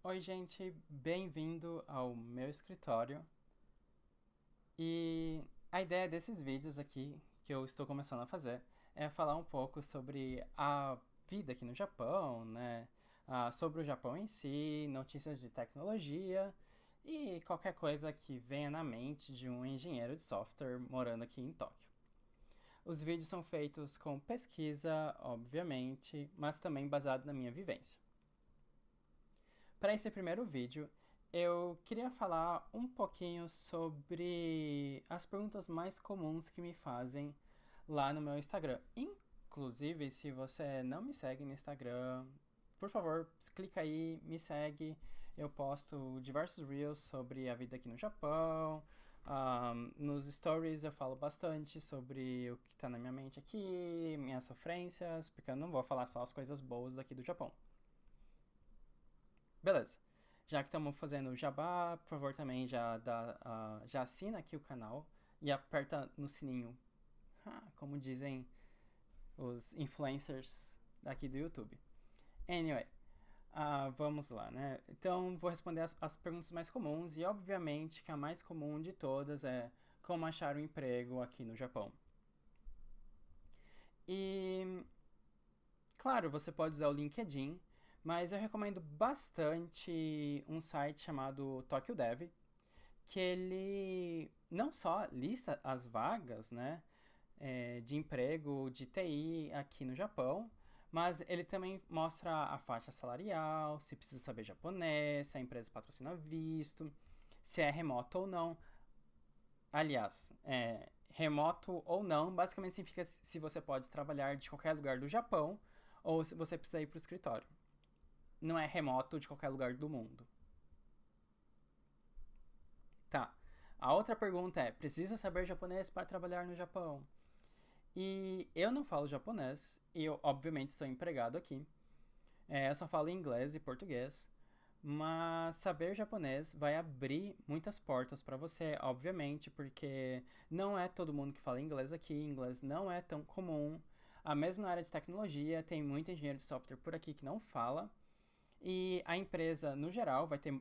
Oi, gente, bem-vindo ao meu escritório. E a ideia desses vídeos aqui que eu estou começando a fazer é falar um pouco sobre a vida aqui no Japão, né? Sobre o Japão em si, notícias de tecnologia e qualquer coisa que venha na mente de um engenheiro de software morando aqui em Tóquio. Os vídeos são feitos com pesquisa, obviamente, mas também baseado na minha vivência. Para esse primeiro vídeo, eu queria falar um pouquinho sobre as perguntas mais comuns que me fazem lá no meu Instagram. Inclusive, se você não me segue no Instagram, por favor, clica aí, me segue. Eu posto diversos reels sobre a vida aqui no Japão. Nos stories eu falo bastante sobre o que está na minha mente aqui, minhas sofrências, porque eu não vou falar só as coisas boas daqui do Japão. Beleza. Já que estamos fazendo jabá, por favor também já assina aqui o canal e aperta no sininho, como dizem os influencers daqui do YouTube. Anyway, vamos lá, né? Então vou responder as perguntas mais comuns e obviamente que a mais comum de todas é como achar um emprego aqui no Japão. E claro, você pode usar o LinkedIn, mas eu recomendo bastante um site chamado Tokyo Dev, que ele não só lista as vagas, né, de emprego de TI aqui no Japão, mas ele também mostra a faixa salarial, se precisa saber japonês, se a empresa patrocina visto, se é remoto ou não. Aliás, remoto ou não, basicamente significa se você pode trabalhar de qualquer lugar do Japão ou se você precisa ir para o escritório. Não é remoto de qualquer lugar do mundo. Tá. A outra pergunta é: precisa saber japonês para trabalhar no Japão? E eu não falo japonês, e eu obviamente estou empregado aqui. Eu só falo inglês e português. Mas saber japonês vai abrir muitas portas para você, obviamente, porque não é todo mundo que fala inglês aqui, inglês não é tão comum. A mesma área de tecnologia, tem muito engenheiro de software por aqui que não fala. E a empresa, no geral, vai ter.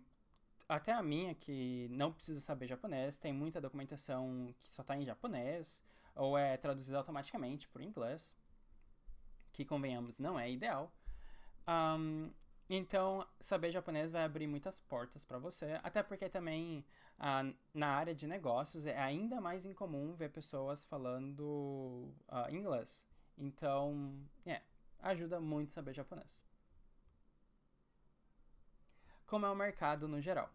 Até a minha, que não precisa saber japonês, tem muita documentação que só está em japonês, ou é traduzida automaticamente por inglês, que convenhamos não é ideal. Um, então, saber japonês vai abrir muitas portas para você, até porque também na área de negócios é ainda mais incomum ver pessoas falando inglês. Então, ajuda muito saber japonês. Como é o mercado no geral?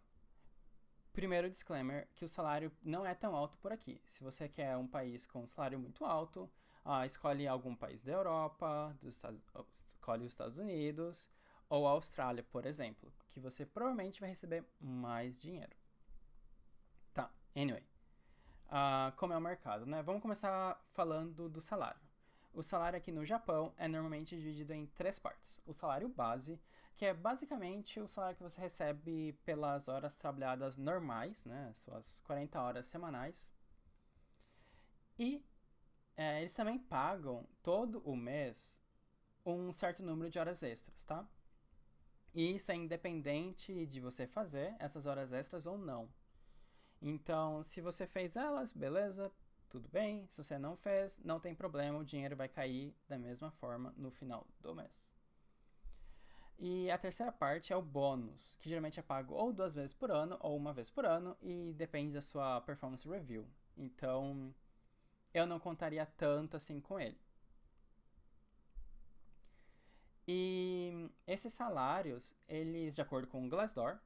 Primeiro disclaimer que o salário não é tão alto por aqui. Se você quer um país com um salário muito alto, escolhe algum país da Europa, escolhe os Estados Unidos ou a Austrália, por exemplo, que você provavelmente vai receber mais dinheiro. Tá, anyway. Como é o mercado, né? Vamos começar falando do salário. O salário aqui no Japão é normalmente dividido em três partes. O salário base, que é basicamente o salário que você recebe pelas horas trabalhadas normais, né? Suas 40 horas semanais. E eles também pagam todo o mês um certo número de horas extras, tá? E isso é independente de você fazer essas horas extras ou não. Então, se você fez elas, beleza, tudo bem. Se você não fez, não tem problema, o dinheiro vai cair da mesma forma no final do mês. E a terceira parte é o bônus, que geralmente é pago ou duas vezes por ano ou uma vez por ano e depende da sua performance review. Então, eu não contaria tanto assim com ele. E esses salários, eles, de acordo com o Glassdoor,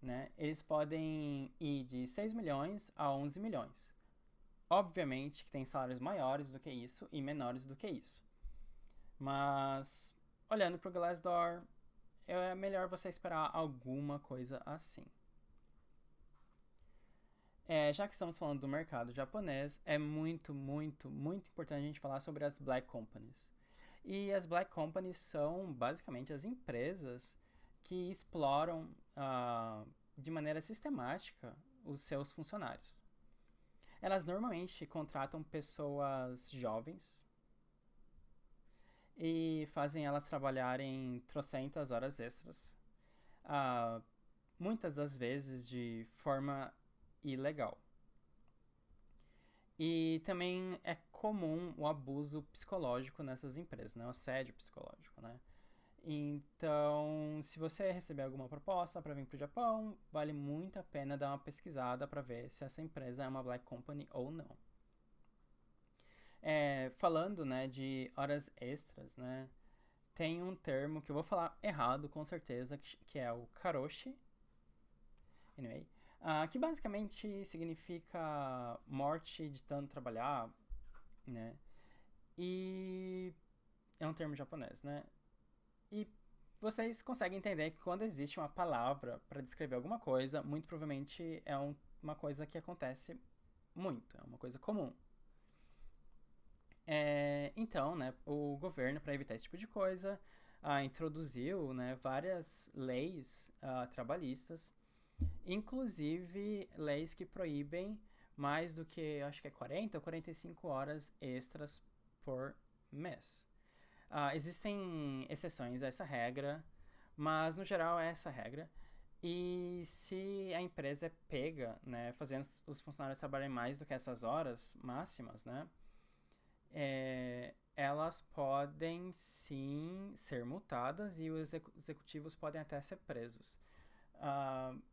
né, eles podem ir de 6 milhões a 11 milhões. Obviamente que tem salários maiores do que isso e menores do que isso. Mas, olhando para o Glassdoor, é melhor você esperar alguma coisa assim. Já que estamos falando do mercado japonês, é muito, muito, muito importante a gente falar sobre as Black Companies. E as Black Companies são basicamente as empresas que exploram de maneira sistemática os seus funcionários. Elas normalmente contratam pessoas jovens e fazem elas trabalharem trocentas horas extras. ah, muitas das vezes de forma ilegal. E também é comum o abuso psicológico nessas empresas, né? O assédio psicológico, né? Então, se você receber alguma proposta para vir para o Japão, vale muito a pena dar uma pesquisada para ver se essa empresa é uma Black Company ou não. Falando, né, de horas extras, né, tem um termo que eu vou falar errado com certeza, que é o karoshi, anyway, que basicamente significa morte de tanto trabalhar, né, e é um termo japonês, né, e vocês conseguem entender que quando existe uma palavra para descrever alguma coisa, muito provavelmente é uma coisa que acontece muito, é uma coisa comum. Então, né, o governo, para evitar esse tipo de coisa, introduziu, né, várias leis trabalhistas, inclusive leis que proíbem mais do que, acho que é 40 ou 45 horas extras por mês. Existem exceções a essa regra, mas no geral é essa regra. E se a empresa é pega, né, fazendo os funcionários trabalharem mais do que essas horas máximas, né, elas podem sim ser multadas e os executivos podem até ser presos.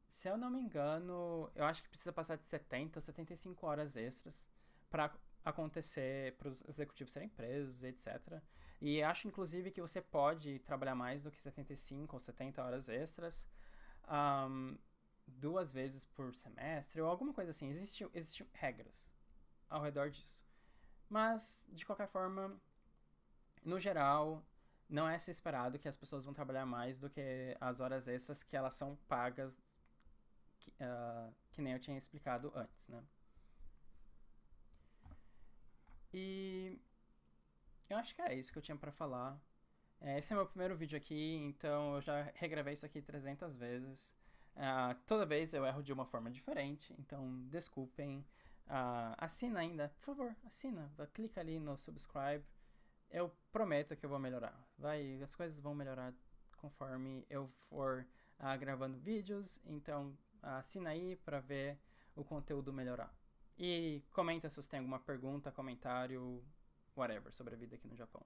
Se eu não me engano, eu acho que precisa passar de 70 a 75 horas extras para acontecer, para os executivos serem presos, etc. E acho inclusive que você pode trabalhar mais do que 75 ou 70 horas extras, duas vezes por semestre ou alguma coisa assim. Existem regras ao redor disso. Mas, de qualquer forma, no geral, não é se esperado que as pessoas vão trabalhar mais do que as horas extras que elas são pagas, que nem eu tinha explicado antes, né? E eu acho que era isso que eu tinha pra falar. Esse é meu primeiro vídeo aqui, então eu já regravei isso aqui 300 vezes. Toda vez eu erro de uma forma diferente, então desculpem. Assina ainda, por favor, assina. Clica ali no subscribe. Eu prometo que eu vou melhorar. As coisas vão melhorar conforme eu for gravando vídeos, então assina aí pra ver o conteúdo melhorar. E comenta se você tem alguma pergunta, comentário, whatever, sobre a vida aqui no Japão.